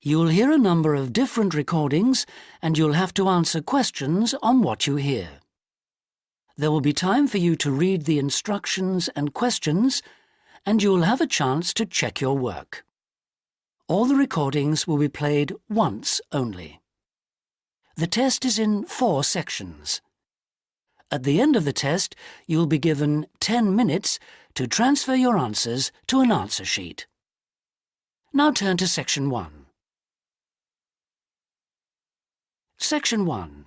You'll hear a number of different recordings and you'll have to answer questions on what you hear. There will be time for you to read the instructions and questions, and you'll have a chance to check your work. All the recordings will be played once only. The test is in 4 sections. At the end of the test, you'll be given 10 minutes to transfer your answers to an answer sheet. Now turn to Section 1. Section 1.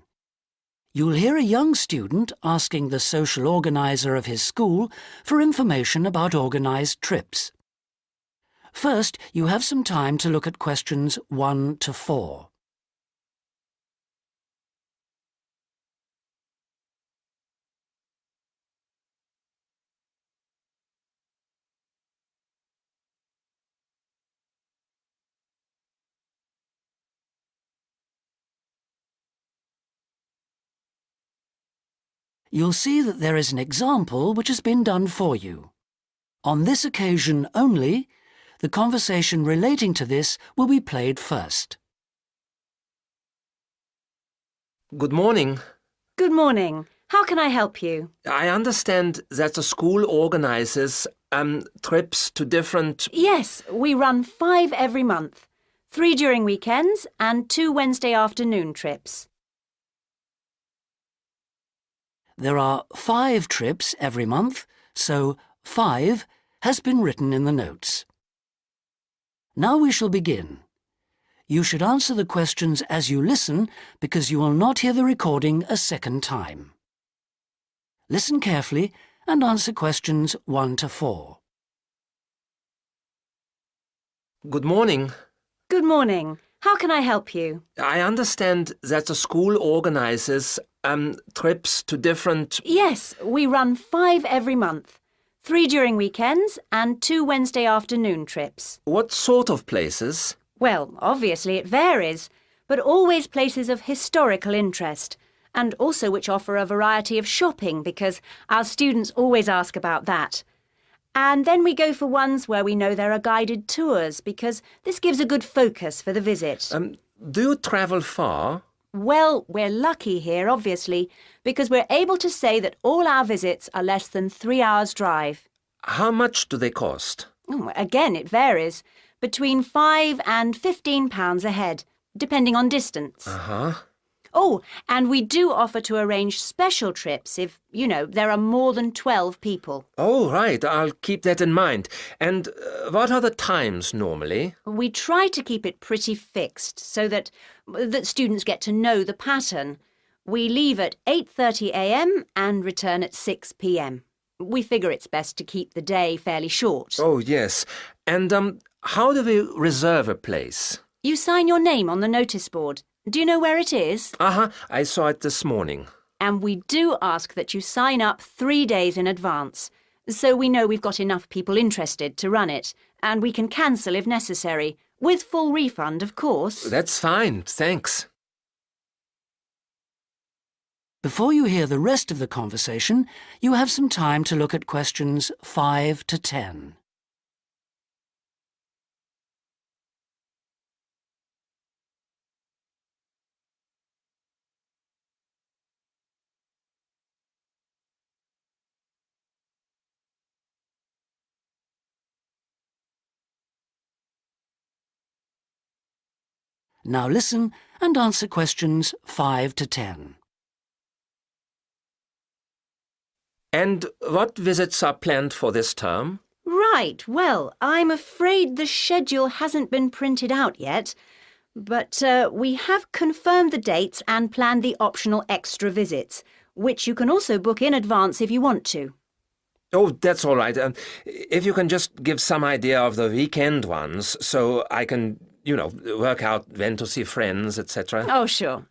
You'll hear a young student asking the social organizer of his school for information about organised trips. First, you have some time to look at questions 1 to 4. You'll see that there is an example which has been done for you. On this occasion only, the conversation relating to this will be played first. Good morning. Good morning. How can I help you? I understand that the school organizes trips to different... Yes, we run 5 every month. 3 during weekends and 2 Wednesday afternoon trips. There are 5 trips every month, so 5 has been written in the notes. Now we shall begin. You should answer the questions as you listen because you will not hear the recording a second time. Listen carefully and answer questions 1 to 4. Good morning. Good morning. How can I help you? I understand that the school organizes trips to different... Yes, we run 5 every month. 3 during weekends and 2 Wednesday afternoon trips. What sort of places? Well, obviously it varies, but always places of historical interest, and also which offer a variety of shopping because our students always ask about that. And then we go for ones where we know there are guided tours because this gives a good focus for the visit. Do you travel far? Well, we're lucky here, obviously, because we're able to say that all our visits are less than 3 hours' drive. How much do they cost? Again, it varies. Between £5 and £15 a head, depending on distance. Uh-huh. Oh, and we do offer to arrange special trips if, there are more than 12 people. Oh, right. I'll keep that in mind. And what are the times normally? We try to keep it pretty fixed so that students get to know the pattern. We leave at 8:30 a.m. and return at 6 p.m. We figure it's best to keep the day fairly short. Oh, yes. And how do we reserve a place? You sign your name on the notice board. Do you know where it is? Uh-huh. I saw it this morning. And we do ask that you sign up 3 days in advance, so we know we've got enough people interested to run it, and we can cancel if necessary, with full refund, of course. That's fine, thanks. Before you hear the rest of the conversation, you have some time to look at questions 5 to 10. Now listen and answer questions 5 to 10. And what visits are planned for this term? Right, well, I'm afraid the schedule hasn't been printed out yet, but we have confirmed the dates and planned the optional extra visits, which you can also book in advance if you want to. Oh, that's all right. If you can just give some idea of the weekend ones, so I can, work out when to see friends, etc. Oh, sure.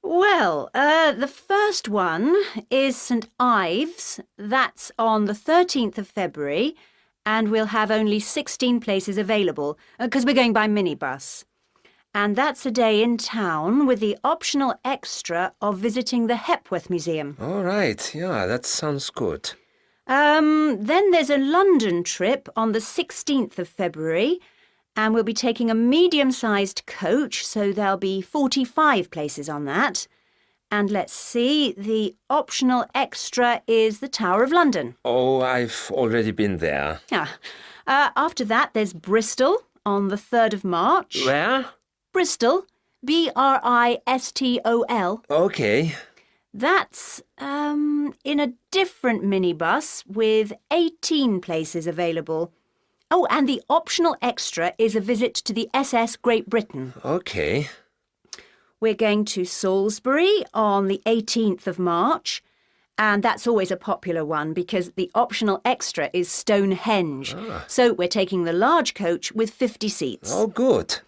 Well, the first one is St Ives. That's on the 13th of February, and we'll have only 16 places available, because we're going by minibus. And that's a day in town with the optional extra of visiting the Hepworth Museum. All right, yeah, that sounds good. Then there's a London trip on the 16th of February, And we'll be taking a medium-sized coach, so there'll be 45 places on that. And let's see, the optional extra is the Tower of London. Oh, I've already been there. After that, there's Bristol on the 3rd of March. Where? Bristol, Bristol. Okay. That's in a different minibus with 18 places available. Oh, and the optional extra is a visit to the SS Great Britain. Okay. We're going to Salisbury on the 18th of March, and that's always a popular one because the optional extra is Stonehenge. So we're taking the large coach with 50 seats. Oh, good.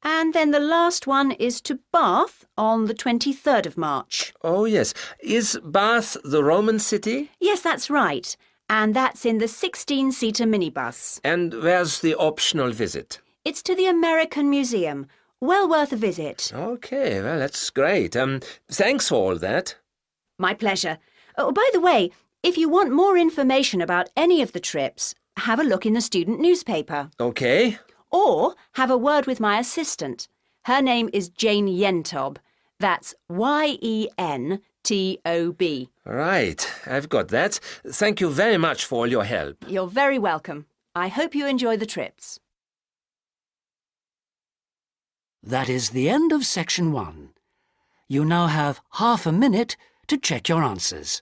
And then the last one is to Bath on the 23rd of March. Oh, yes. Is Bath the Roman city? Yes, that's right. And that's in the 16-seater minibus. And where's the optional visit? It's to the American Museum. Well worth a visit. Okay, well, that's great. Thanks for all that. My pleasure. Oh, by the way, if you want more information about any of the trips, have a look in the student newspaper. Okay. Or have a word with my assistant. Her name is Jane Yentob. That's Yentob. Right, I've got that. Thank you very much for all your help. You're very welcome. I hope you enjoy the trips. That is the end of section 1. You now have half a minute to check your answers.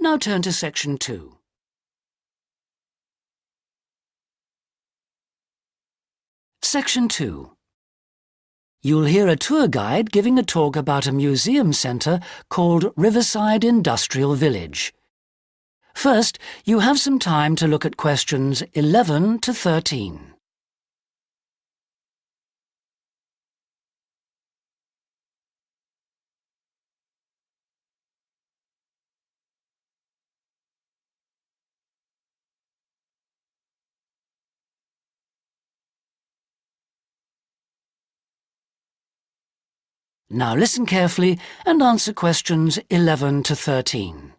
Now turn to section 2. Section 2. You'll hear a tour guide giving a talk about a museum centre called Riverside Industrial Village. First, you have some time to look at questions 11 to 13. Now listen carefully and answer questions 11 to 13.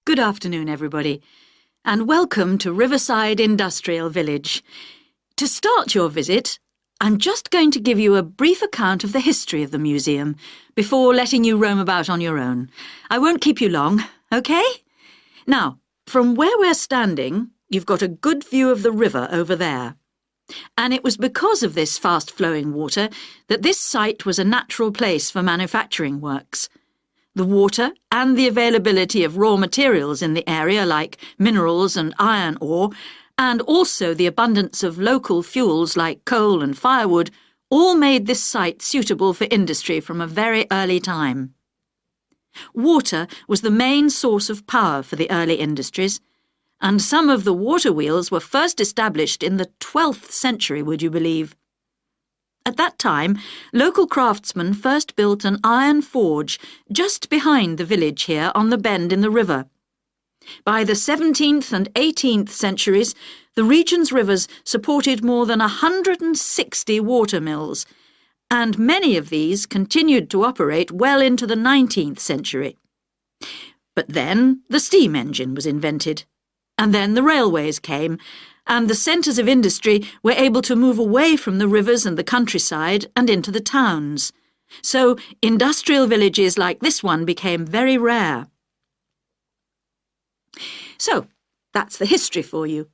Good afternoon, everybody, and welcome to Riverside Industrial Village. To start your visit, I'm just going to give you a brief account of the history of the museum before letting you roam about on your own. I won't keep you long, OK? Now, from where we're standing, you've got a good view of the river over there. And it was because of this fast-flowing water that this site was a natural place for manufacturing works. The water and the availability of raw materials in the area like minerals and iron ore, and also the abundance of local fuels like coal and firewood, all made this site suitable for industry from a very early time. Water was the main source of power for the early industries, and some of the water wheels were first established in the 12th century, would you believe? At that time, local craftsmen first built an iron forge just behind the village here on the bend in the river. By the 17th and 18th centuries, the region's rivers supported more than 160 water mills, and many of these continued to operate well into the 19th century. But then the steam engine was invented. And then the railways came, and the centres of industry were able to move away from the rivers and the countryside and into the towns. So industrial villages like this one became very rare. So, that's the history for you.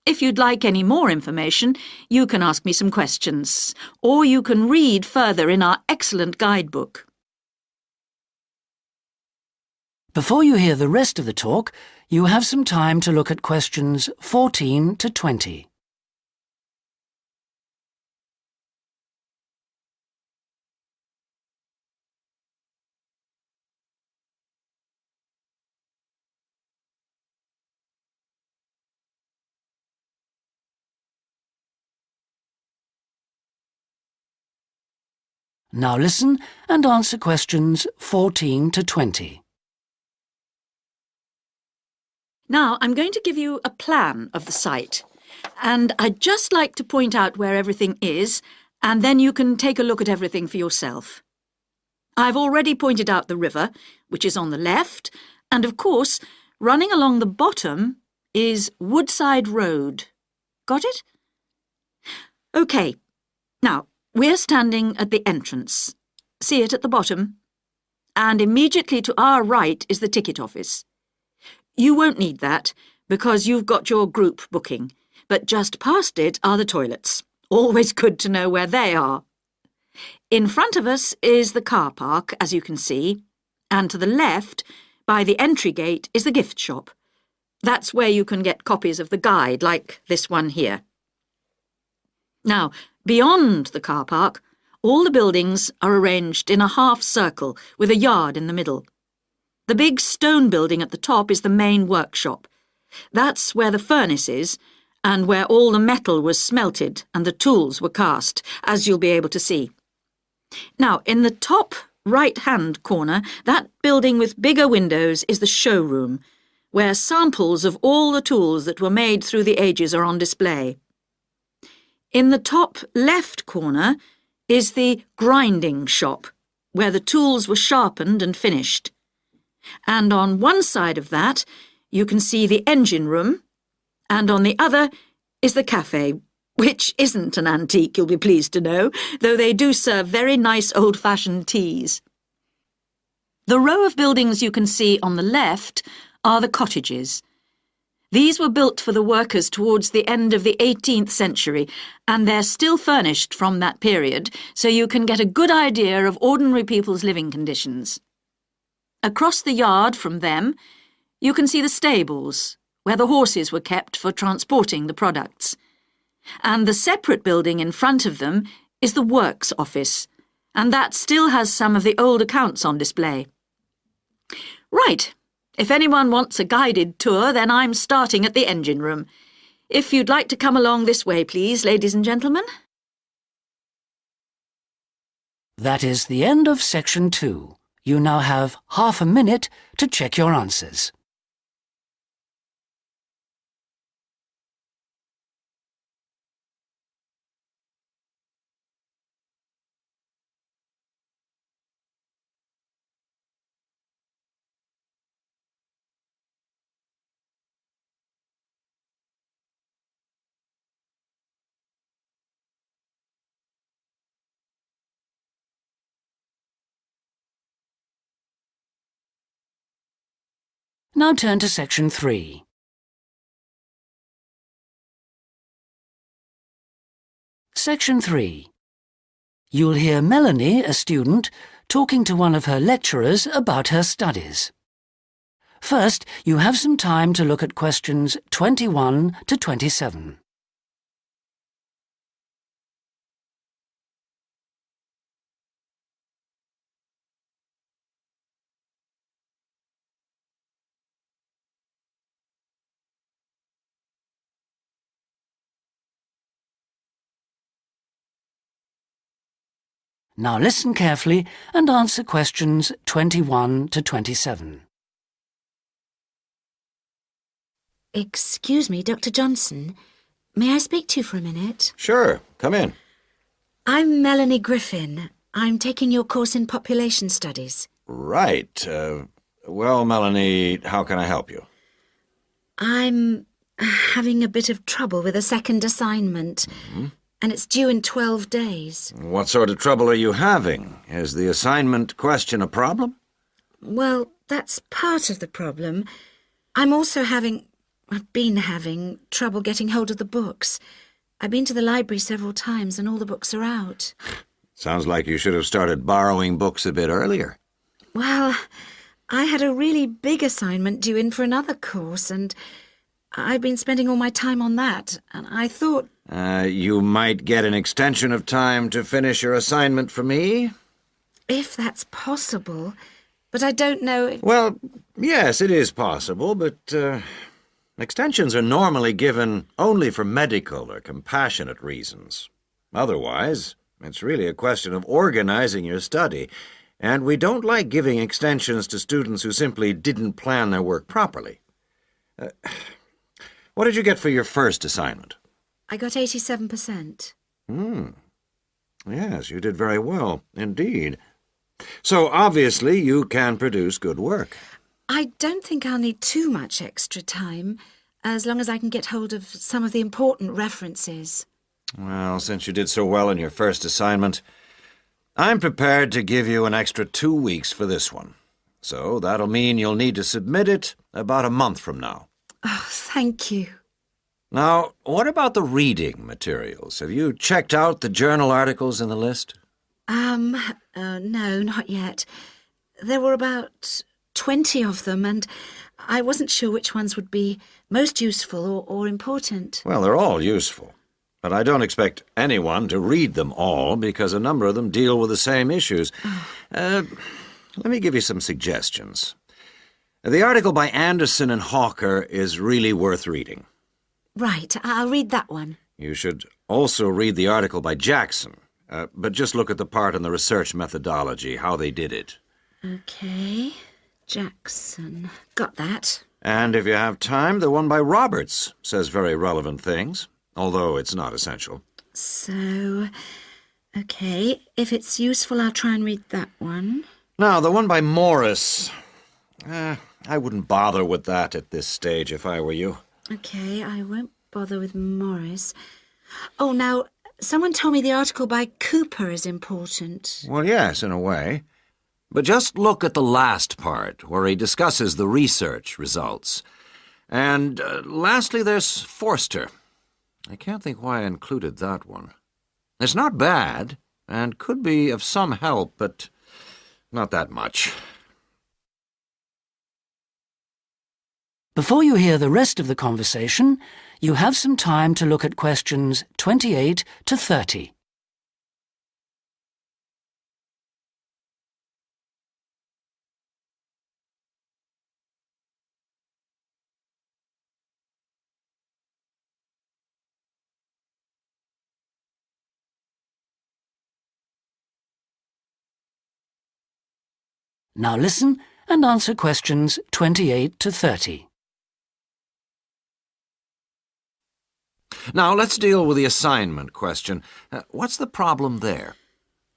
If you'd like any more information, you can ask me some questions, or you can read further in our excellent guidebook. Before you hear the rest of the talk, you have some time to look at questions 14 to 20. Now listen and answer questions 14 to 20. Now, I'm going to give you a plan of the site, and I'd just like to point out where everything is, and then you can take a look at everything for yourself. I've already pointed out the river, which is on the left, and of course, running along the bottom is Woodside Road. Got it? OK. Now, we're standing at the entrance. See it at the bottom? And immediately to our right is the ticket office. You won't need that, because you've got your group booking, but just past it are the toilets. Always good to know where they are. In front of us is the car park, as you can see, and to the left, by the entry gate, is the gift shop. That's where you can get copies of the guide, like this one here. Now, beyond the car park, all the buildings are arranged in a half circle with a yard in the middle. The big stone building at the top is the main workshop. That's where the furnace is, and where all the metal was smelted and the tools were cast, as you'll be able to see. Now, in the top right-hand corner, that building with bigger windows is the showroom, where samples of all the tools that were made through the ages are on display. In the top left corner is the grinding shop, where the tools were sharpened and finished. And on one side of that, you can see the engine room, and on the other is the cafe, which isn't an antique, you'll be pleased to know, though they do serve very nice old-fashioned teas. The row of buildings you can see on the left are the cottages. These were built for the workers towards the end of the 18th century, and they're still furnished from that period, so you can get a good idea of ordinary people's living conditions. Across the yard from them, you can see the stables, where the horses were kept for transporting the products. And the separate building in front of them is the works office, and that still has some of the old accounts on display. Right, if anyone wants a guided tour, then I'm starting at the engine room. If you'd like to come along this way, please, ladies and gentlemen. That is the end of section 2. You now have half a minute to check your answers. Now turn to section 3. Section 3. You'll hear Melanie, a student, talking to one of her lecturers about her studies. First, you have some time to look at questions 21 to 27. Now listen carefully and answer questions 21 to 27. Excuse me, Dr. Johnson. May I speak to you for a minute? Sure, come in. I'm Melanie Griffin. I'm taking your course in population studies. Right. Well, Melanie, how can I help you? I'm having a bit of trouble with a second assignment, and it's due in 12 days. What sort of trouble are you having? Is the assignment question a problem? Well, that's part of the problem. I've been having trouble getting hold of the books. I've been to the library several times and all the books are out. Sounds like you should have started borrowing books a bit earlier. Well, I had a really big assignment due in for another course, and I've been spending all my time on that, and I thought... You might get an extension of time to finish your assignment for me? If that's possible, but I don't know... Well, yes, it is possible, but extensions are normally given only for medical or compassionate reasons. Otherwise, It's really a question of organizing your study, and we don't like giving extensions to students who simply didn't plan their work properly. What did you get for your first assignment? I got 87%. Yes, you did very well, indeed. So, obviously, you can produce good work. I don't think I'll need too much extra time, as long as I can get hold of some of the important references. Well, since you did so well in your first assignment, I'm prepared to give you an extra 2 weeks for this one. So that'll mean you'll need to submit it about a month from now. Oh, thank you. Now, what about the reading materials? Have you checked out the journal articles in the list? No, not yet. There were about 20 of them, and I wasn't sure which ones would be most useful or important. Well, they're all useful. But I don't expect anyone to read them all because a number of them deal with the same issues. Let me give you some suggestions. The article by Anderson and Hawker is really worth reading. Right, I'll read that one. You should also read the article by Jackson, but just look at the part on the research methodology, how they did it. Okay, Jackson. Got that. And if you have time, the one by Roberts says very relevant things, although it's not essential. So, okay, if it's useful, I'll try and read that one. Now, the one by Morris, I wouldn't bother with that at this stage if I were you. Okay, I won't bother with Morris. Oh, now, someone told me the article by Cooper is important. Well, yes, in a way. But just look at the last part, where he discusses the research results. And lastly, there's Forster. I can't think why I included that one. It's not bad, and could be of some help, but not that much. Before you hear the rest of the conversation, you have some time to look at questions 28 to 30. Now listen and answer questions 28 to 30. Now, let's deal with the assignment question. What's the problem there?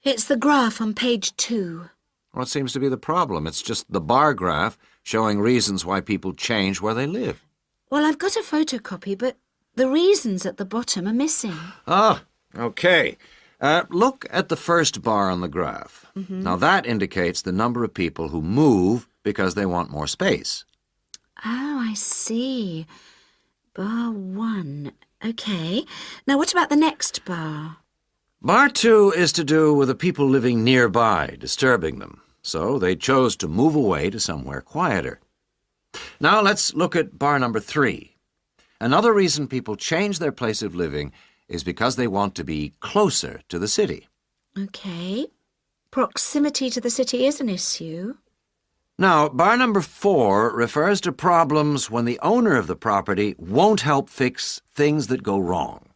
It's the graph on page 2. What seems to be the problem? It's just the bar graph showing reasons why people change where they live. Well, I've got a photocopy, but the reasons at the bottom are missing. Ah, okay. Look at the first bar on the graph. Now, that indicates the number of people who move because they want more space. Oh, I see. Bar 1. Okay. Now, what about the next bar? Bar 2 is to do with the people living nearby, disturbing them. So they chose to move away to somewhere quieter. Now, let's look at bar number 3. Another reason people change their place of living is because they want to be closer to the city. Okay. Proximity to the city is an issue. Now, bar number 4 refers to problems when the owner of the property won't help fix things that go wrong.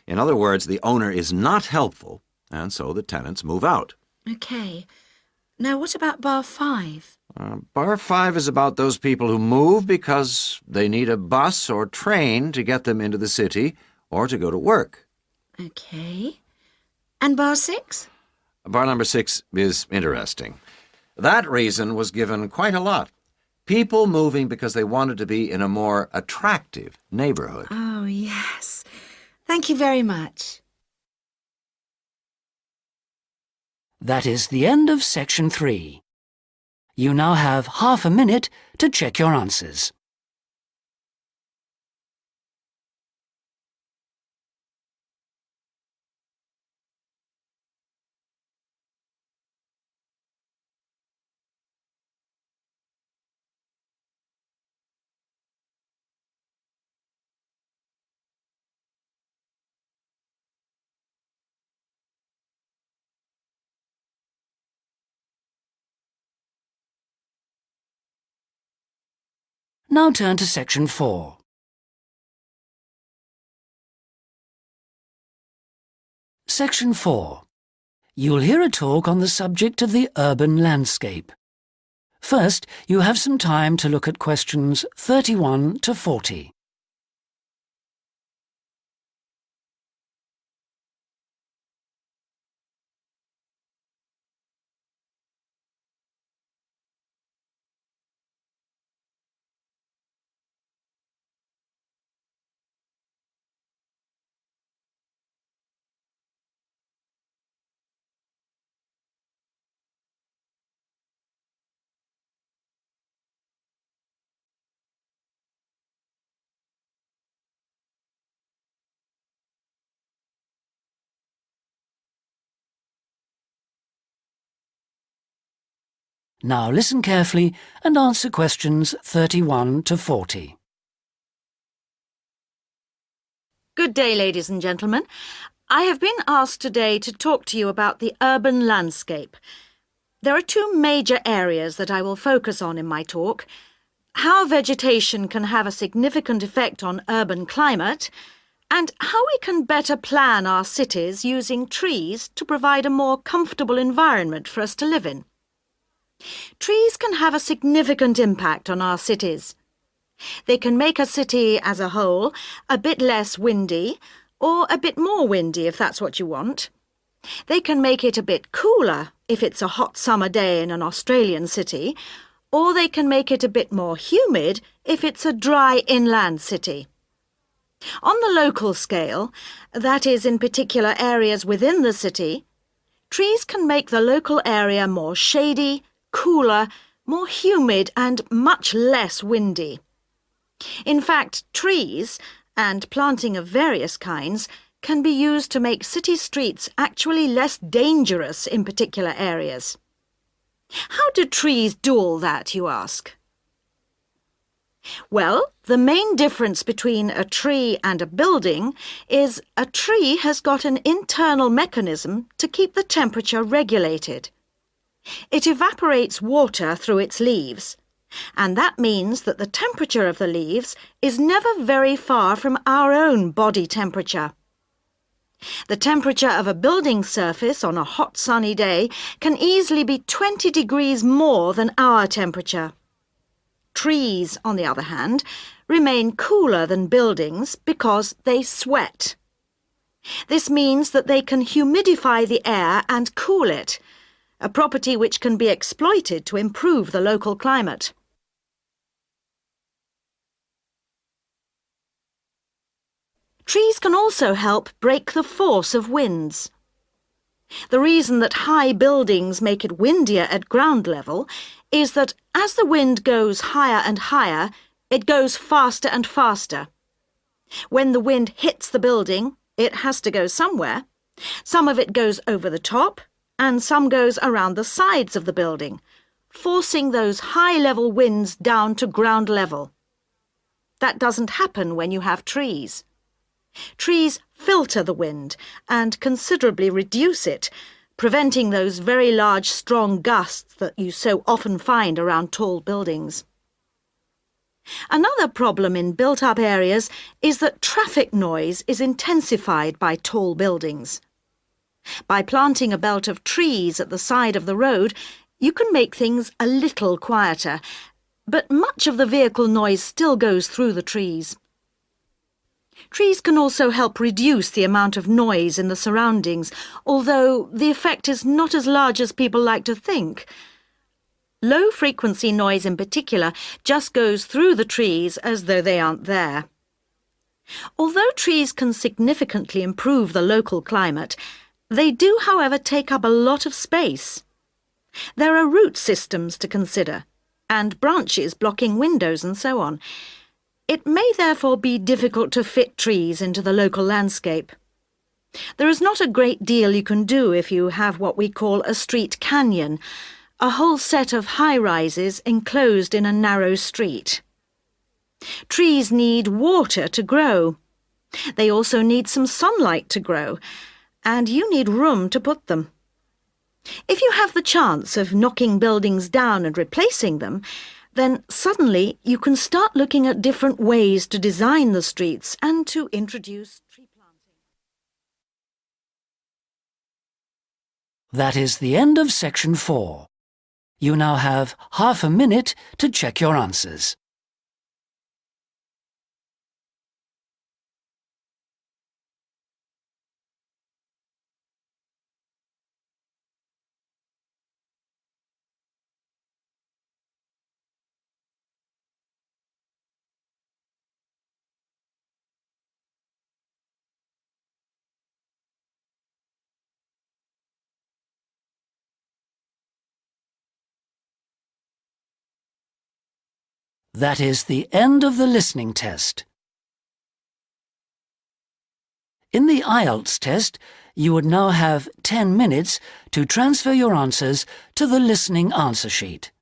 In other words, the owner is not helpful, and so the tenants move out. Okay. Now, what about bar 5? Bar 5 is about those people who move because they need a bus or train to get them into the city or to go to work. Okay. And bar 6? Bar number 6 is interesting. That reason was given quite a lot. People moving because they wanted to be in a more attractive neighborhood. Oh, yes. Thank you very much. That is the end of section 3. You now have half a minute to check your answers. Now turn to section 4. Section 4. You'll hear a talk on the subject of the urban landscape. First, you have some time to look at questions 31 to 40. Now listen carefully and answer questions 31 to 40. Good day, ladies and gentlemen. I have been asked today to talk to you about the urban landscape. There are two major areas that I will focus on in my talk: how vegetation can have a significant effect on urban climate, and how we can better plan our cities using trees to provide a more comfortable environment for us to live in. Trees can have a significant impact on our cities. They can make a city as a whole a bit less windy, or a bit more windy if that's what you want. They can make it a bit cooler if it's a hot summer day in an Australian city, or they can make it a bit more humid if it's a dry inland city. On the local scale, that is in particular areas within the city, trees can make the local area more shady, cooler, more humid and much less windy. In fact, trees, and planting of various kinds, can be used to make city streets actually less dangerous in particular areas. How do trees do all that, you ask? Well, the main difference between a tree and a building is a tree has got an internal mechanism to keep the temperature regulated. It evaporates water through its leaves, and that means that the temperature of the leaves is never very far from our own body temperature. The temperature of a building surface on a hot sunny day can easily be 20 degrees more than our temperature. Trees, on the other hand, remain cooler than buildings because they sweat. This means that they can humidify the air and cool it, a property which can be exploited to improve the local climate. Trees can also help break the force of winds. The reason that high buildings make it windier at ground level is that as the wind goes higher and higher, it goes faster and faster. When the wind hits the building, it has to go somewhere. Some of it goes over the top, and some goes around the sides of the building, forcing those high-level winds down to ground level. That doesn't happen when you have trees. Trees filter the wind and considerably reduce it, preventing those very large, strong gusts that you so often find around tall buildings. Another problem in built-up areas is that traffic noise is intensified by tall buildings. By planting a belt of trees at the side of the road, you can make things a little quieter, but much of the vehicle noise still goes through the trees. Trees can also help reduce the amount of noise in the surroundings, although the effect is not as large as people like to think. Low-frequency noise in particular just goes through the trees as though they aren't there. Although trees can significantly improve the local climate, they do, however, take up a lot of space. There are root systems to consider, and branches blocking windows and so on. It may therefore be difficult to fit trees into the local landscape. There is not a great deal you can do if you have what we call a street canyon, a whole set of high-rises enclosed in a narrow street. Trees need water to grow. They also need some sunlight to grow, and you need room to put them. If you have the chance of knocking buildings down and replacing them, then suddenly you can start looking at different ways to design the streets and to introduce That is the end of section 4. You now have half a minute to check your answers. That is the end of the listening test. In the IELTS test, you would now have 10 minutes to transfer your answers to the listening answer sheet.